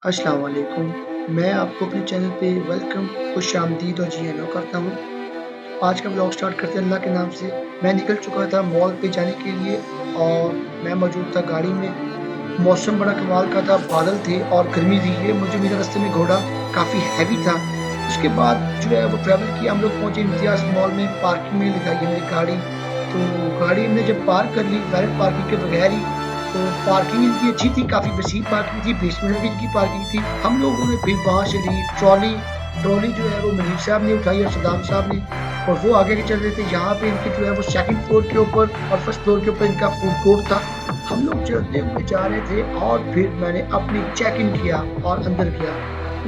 अस्सलाम वालेकुम। मैं आपको अपने चैनल पे वेलकम, खुशामदीद और जी आना करता हूँ। आज का व्लॉग स्टार्ट करते हैं अल्लाह के नाम से। मैं निकल चुका था मॉल पे जाने के लिए और मैं मौजूद था गाड़ी में। मौसम बड़ा कमाल का था, बादल थे और गर्मी थी। ये मुझे मेरे रास्ते में घोड़ा काफ़ी हैवी था। उसके बाद जो है वो ट्रैवल किया, हम लोग पहुँचे इम्तियाज़ मॉल में, पार्किंग में लगाई हमने गाड़ी। तो गाड़ी हमने जब पार्क कर ली वैलिड पार्किंग के बगैर ही, तो पार्किंग इनकी अच्छी थी, काफ़ी वसीअ पार्किंग थी, बेसमेंट में इनकी पार्किंग थी। हम लोगों ने फिर वहाँ से ली ट्रॉली। ट्रॉली जो है वो मनीर साहब ने उठाई और सद्दाम साहब ने, और वो आगे के चल रहे थे। यहाँ पे इनके जो है वो सेकंड फ्लोर के ऊपर और फर्स्ट फ्लोर के ऊपर इनका फूड कोर्ट था। हम लोग चलते हुए जा रहे थे और फिर मैंने अपनी चेक इन किया और अंदर गया।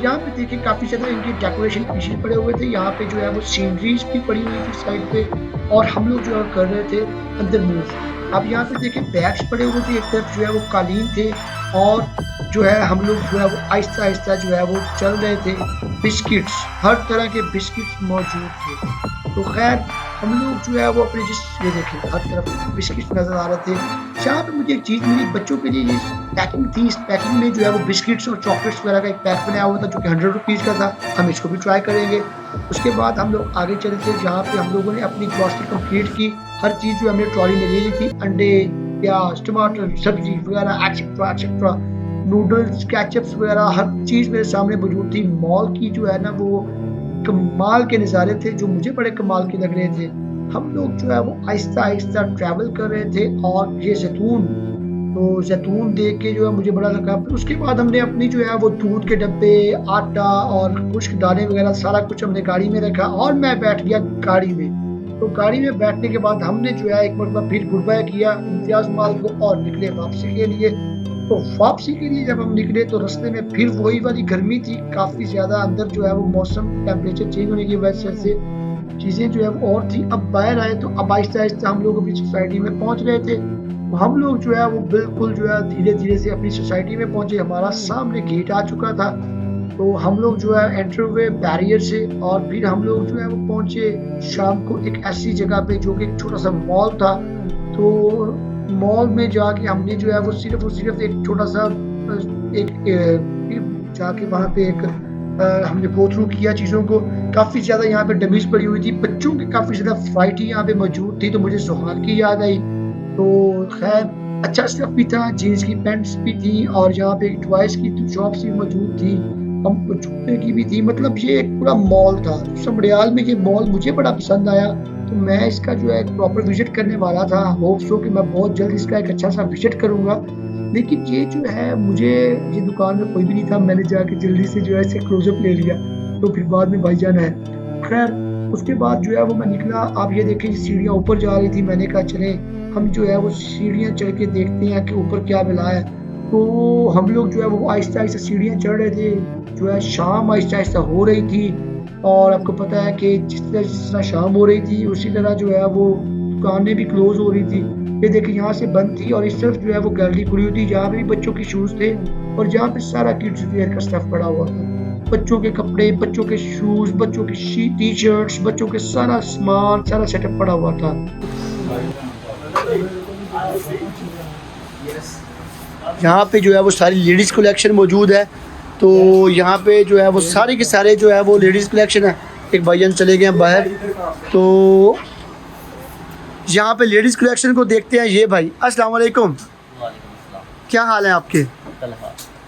यहाँ पे देखिए काफ़ी ज़्यादा इनके डेकोरेशन पीसेस पड़े हुए थे। यहाँ पे जो है वो सीनरीज भी पड़ी हुई थी साइड पे, और हम लोग जो है कर रहे थे अंदर मूव। अब यहाँ पे देखिए बैग्स पड़े हुए थे, एक तरफ जो है वो कालीन थे, और जो है हम लोग जो है वो आहिस्ता-आहिस्ता जो है वो चल रहे थे। बिस्किट्स, हर तरह के बिस्किट्स मौजूद थे। तो ख़ैर हम लोग जो है वो अपने ये देखिए हर तरफ बिस्किट्स नज़र आ रहे थे। यहाँ पे मुझे एक चीज़ मिली बच्चों के लिए, ये पैकिंग थी। इस पैकिंग में जो है वो बिस्किट्स और चॉकलेट्स वगैरह का एक पैक बनाया हुआ था जो कि 100 रुपीज़ का था। हम इसको भी ट्राई करेंगे। उसके बाद हम लोग आगे चले थे जहाँ पे हम लोगों ने अपनी ग्रॉसरी कंप्लीट की। हर चीज़ जो हमने ट्रॉली में ले ली थी, अंडे, प्याज, टमाटर, सब्जी वगैरह एक्सेट्रा एक्सेट्रा, नूडल्स, केचप्स वगैरह हर चीज़ मेरे सामने मौजूद थी। मॉल की जो है ना वो कमाल के नज़ारे थे जो मुझे बड़े कमाल के लग रहे थे। हम लोग जो है वो आहिस्ता-आहिस्ता ट्रैवल कर रहे थे, और ये ज़ैतून देख के जो है मुझे बड़ा लगा। फिर उसके बाद हमने अपनी जो है वो दूध के डब्बे, आटा और खुश्क दाने वगैरह सारा कुछ हमने गाड़ी में रखा, और मैं बैठ गया गाड़ी में। तो गाड़ी में बैठने के बाद हमने जो है एक मरतबा फिर गुड बाय किया इम्तियाज़ मॉल को और निकले वापसी के लिए। तो वापसी के लिए जब हम निकले तो रास्ते में फिर वही वाली गर्मी थी काफ़ी ज़्यादा। अंदर जो है वो मौसम टेम्परेचर चेंज होने की वजह से चीज़ें जो है वो और थी। अब बाहर आए तो अब आहिस्ता-आहिस्ता हम लोग अपनी सोसाइटी में पहुँच रहे थे। हम लोग जो है वो बिल्कुल जो है धीरे-धीरे से अपनी सोसाइटी में पहुँचे। हमारा सामने गेट आ चुका था। तो हम लोग जो है एंटर हुए बैरियर से, और फिर हम लोग जो है वो पहुँचे शाम को एक ऐसी जगह पे जो कि एक छोटा-सा मॉल था। तो मॉल में जाके हमने जो है वो सिर्फ़ और सिर्फ़ एक छोटा-सा जाके वहाँ पे हमने गो थ्रू किया चीज़ों को। काफ़ी ज़्यादा यहाँ पे डमीज़ पड़ी हुई थी, बच्चों की काफ़ी ज़्यादा वैराइटी यहाँ पे मौजूद थी, तो मुझे सुहान की याद आई। तो ख़ैर अच्छा स्टफ़ भी था, जीन्स की पैंट्स भी थी, और यहाँ पे टॉयज़ की शॉप्स भी मौजूद थी, हमको जूते की भी थी। मतलब ये एक पूरा मॉल था। समड़ियाल में ये मॉल मुझे बड़ा पसंद आया, तो मैं इसका जो है प्रॉपर विज़िट करने वाला था। होप सो कि मैं बहुत जल्द इसका एक अच्छा-सा विज़िट करूँगा। लेकिन ये जो है मुझे ये दुकान में कोई भी नहीं था, मैंने जाके जल्दी से जो है इसे क्लोज़अप ले लिया, तो फिर बाद में भाईजान आए। ख़ैर उसके बाद जो है वो मैं निकला। आप ये देखिए सीढ़ियाँ ऊपर जा रही थी, मैंने कहा चलें हम जो है वो सीढ़ियाँ चढ़ के देखते हैं कि ऊपर क्या मिला है। तो हम लोग जो है वो आहिस्ता-आहिस्ता सीढ़ियाँ चढ़ रहे थे। जो है शाम आहिस्ता-आहिस्ता हो रही थी, और आपको पता है कि जिस तरह शाम हो रही थी उसी तरह जो है वो दुकानें भी क्लोज़ हो रही थी। ये देखिए यहाँ से बंद थी, और इस तरफ जो है वो गैलरी खुली हुई थी जहाँ पे भी बच्चों के शूज़ थे, और जहाँ पे सारा किड्स वियर का स्टफ़ पड़ा हुआ था। बच्चों के कपड़े, बच्चों के शूज़, बच्चों की टी-शर्ट्स, बच्चों के सारा सामान, सारा सेटअप पड़ा हुआ था। यहाँ पे जो है वो सारी लेडीज़ कलेक्शन मौजूद है। तो यहाँ पे जो है वो सारे के सारे जो है वो लेडीज़ कलेक्शन है। एक भाईजान चले गए हैं बाहर, तो यहाँ पे लेडीज़ कलेक्शन को देखते हैं। ये भाई अस्सलाम वालेकुम, क्या हाल है आपके?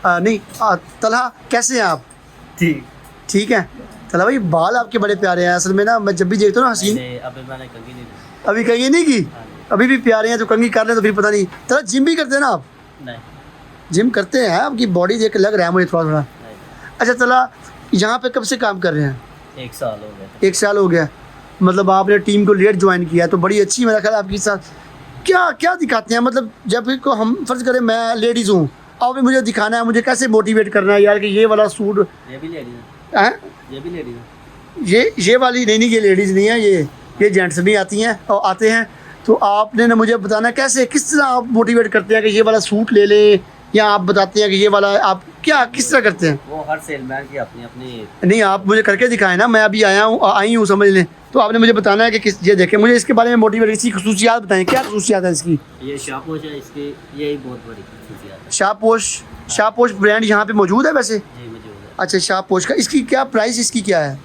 तलहा कैसे हैं आप? ठीक ठीक है तलहा भाई, बाल आपके बड़े प्यारे हैं। असल में ना मैं जब भी देखता हूँ ना हसीन, अभी मैंने कंघी नहीं दी। अभी कंघी नहीं की, अभी भी प्यारे हैं। तो कंघी कर लें तो फिर पता नहीं। तलहा जिम भी करते हैं ना आप? नहीं जिम करते हैं? आपकी बॉडी देख के लग रहा है मुझे थोड़ा थोड़ा। नहीं अच्छा तलहा, यहाँ पे कब से काम कर रहे हैं? 1 साल हो गया। 1 साल हो गया। मतलब आपने टीम को लेट ज्वाइन किया है, तो बड़ी अच्छी मेरा ख्याल आपके साथ। क्या क्या दिखाते हैं? मतलब जब को हम फ़र्ज़ करें मैं लेडीज़ हूँ, आपने मुझे दिखाना है, मुझे कैसे मोटिवेट करना है यार कि ये वाला सूट ये भी लेडीज है, है, ये भी लेडीज है। ये वाली नहीं, ये लेडीज़ नहीं है, ये जेंट्स भी आती हैं और आते हैं। तो आपने ना मुझे बताना है कैसे, किस तरह आप मोटिवेट करते हैं कि ये वाला सूट ले लें, या आप बताते हैं कि ये वाला आप क्या किस तरह करते हैं? वो हर सेलमैन की अपनी अपनी। नहीं, आप मुझे करके दिखाएं ना, मैं अभी आई हूँ समझ लें। तो आपने मुझे बताना है कि किस, ये देखें, मुझे इसके बारे में मोटिवेट, इसकी खसूसियात बताएं, क्या खसूसियात है इसकी? ये शापोश है इसकी, यही बहुत बड़ी खसूसियत है। शापोश शाहपोश ब्रांड यहाँ पे मौजूद है वैसे? जी मौजूद है। अच्छा, शाहपोश का इसकी क्या प्राइस इसकी क्या है?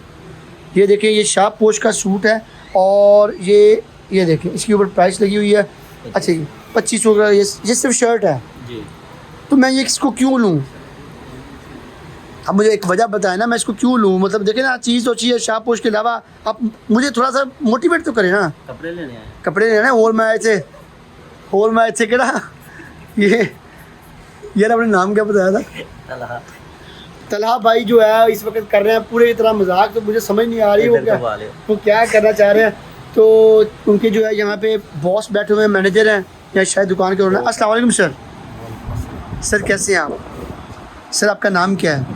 ये देखें, ये शाहपोश का सूट है और ये देखें इसके ऊपर प्राइस लगी हुई है। अच्छा, 2500 का ये सिर्फ शर्ट है। जी तो मैं ये इसको क्यों लूँ? अब मुझे एक वजह बताएं ना, मैं इसको क्यों लूँ? मतलब देखें ना, चीज़ तो चाहिए शाहपोश के अलावा। आप मुझे थोड़ा सा मोटिवेट तो करें ना। कपड़े लेने आए। कपड़े लेना है। और मैं ऐसे करा ये यार अपने नाम क्या बताया था? तलहा। तलहा भाई जो है इस वक्त कर रहे हैं पूरे की तरह मजाक, तो मुझे समझ नहीं आ रही वो क्या करना चाह रहे हैं। तो उनके जो है यहाँ पे बॉस बैठे हुए हैं, मैनेजर हैं या शायद दुकान के ओनर। अस्सलाम वालेकुम सर। सर कैसे हैं आप? सर आपका नाम क्या है?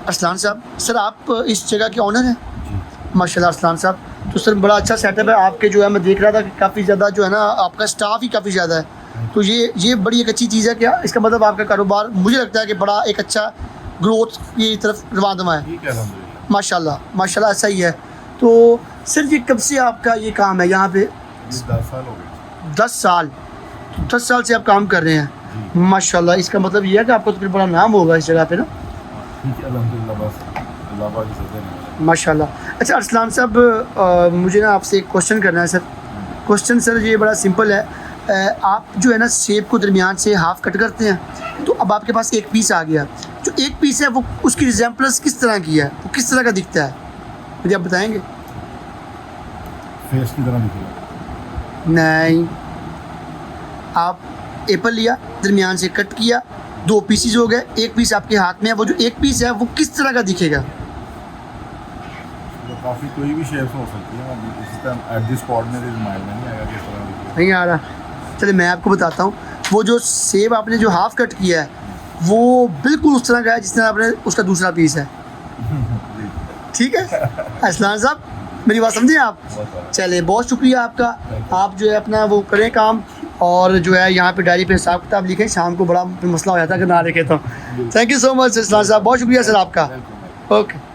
अरसलान साहब। सर आप इस जगह के ओनर हैं? माशाल्लाह अरसलान साहब, तो सर बड़ा अच्छा सेटअप है आपके। जो है मैं देख रहा था कि काफ़ी ज़्यादा जो है ना आपका स्टाफ ही काफ़ी ज़्यादा है, तो ये बड़ी एक अच्छी चीज़ है। क्या इसका मतलब आपका कारोबार मुझे लगता है कि बड़ा एक अच्छा ग्रोथ की तरफ रवाना है। माशाल्लाह माशाल्लाह ऐसा ही है। तो सर ये कब से आपका ये काम है यहाँ पे? 10 साल हो गए। 10 साल। तो 10 साल से आप काम कर रहे हैं माशाल्लाह। इसका मतलब ये है कि आपको तो फिर बड़ा नाम होगा इस जगह पे ना? अल्हम्दुलिल्लाह, बस अल्लाह पाक की सदक़े में। माशाल्लाह। अच्छा अरसलान साहब, मुझे ना आपसे एक क्वेश्चन करना है सर। क्वेश्चन सर ये बड़ा सिंपल है। आप जो है ना सेब को दरमियान से हाफ़ कट करते हैं, तो अब आपके पास एक पीस आ गया। जो एक पीस है वो उसकी रिजेम्पलेंस किस तरह की है, वो किस तरह का दिखता है, मुझे आप बताएंगे? फेस की तरह दिखेगा। नहीं, आप एप्पल लिया, दरमियान से कट किया, 2 पीसीज हो गए, एक पीस आपके हाथ में है, वो जो एक पीस है वो किस तरह का दिखेगा? तो काफ़ी कोई भी शेप्स हो सकती है। अभी इस टाइम एट दिस स्पॉट में माइंड में नहीं आएगा किस तरह दिखेगा। नहीं आ रहा। चलिए मैं आपको बताता हूँ। वो जो सेब आपने जो हाफ़ कट किया है वो बिल्कुल उस तरह का है जिस तरह आपने उसका दूसरा पीस है। ठीक है अरसलान साहब, मेरी बात समझे आप? चलिए बहुत शुक्रिया आपका। आप जो है अपना वो करें काम, और जो है यहाँ पे डायरी पे हिसाब किताब लिखें। शाम को बड़ा मसला हो जाता है अगर ना लिखे तो। Thank you so much Arsalan साहब, बहुत शुक्रिया सर आपका। ओके।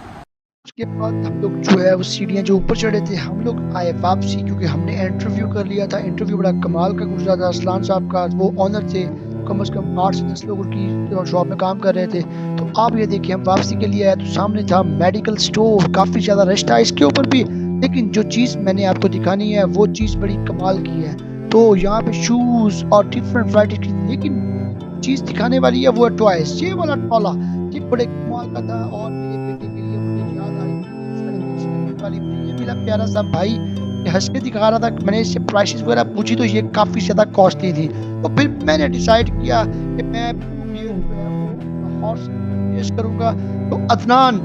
उसके बाद हम लोग जो है वो सीढ़ियाँ जो ऊपर चढ़े थे, हम लोग आए वापसी, क्योंकि हमने इंटरव्यू कर लिया था। इंटरव्यू बड़ा कमाल का गुजरा था। अरसलान साहब का वो ऑनर थे, कम से कम 8 से 10 लोग उनकी शॉप में काम कर रहे थे। तो आप ये देखिए हम वापसी के लिए आए तो सामने था मेडिकल स्टोर, काफ़ी ज़्यादा रश था इसके ऊपर भी। लेकिन जो चीज़ मैंने आपको दिखानी है वो चीज़ बड़ी कमाल की है। तो यहाँ पे शूज़ और डिफरेंट वैरायटी की, लेकिन चीज़ दिखाने वाली है वो है टॉयज। ये वाला टॉला ये बड़े कमाल का था, और मेरे बेटे के लिए मुझे याद आई ये मेरा प्यारा सा भाई हंस के दिखा रहा था। मैंने इससे प्राइसेस वगैरह पूछी तो ये काफ़ी ज़्यादा कॉस्टली थी। तो फिर मैंने डिसाइड किया कि मैं हॉर्स पेश करूँगा। तो अदनान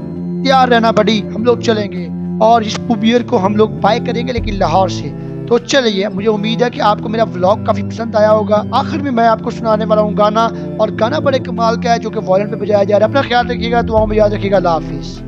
तैयार रहना बड़ी, हम लोग चलेंगे और इस पुबियर को हम लोग बाय करेंगे, लेकिन लाहौर से। तो चलिए, मुझे उम्मीद है कि आपको मेरा व्लॉग काफ़ी पसंद आया होगा। आखिर में मैं आपको सुनाने वाला हूँ गाना, और गाना बड़े कमाल का है जो कि वॉयलेंट पे बजाया जा रहा है। अपना ख्याल रखिएगा, दुआओं में याद रखिएगा। अल्लाह हाफिज़।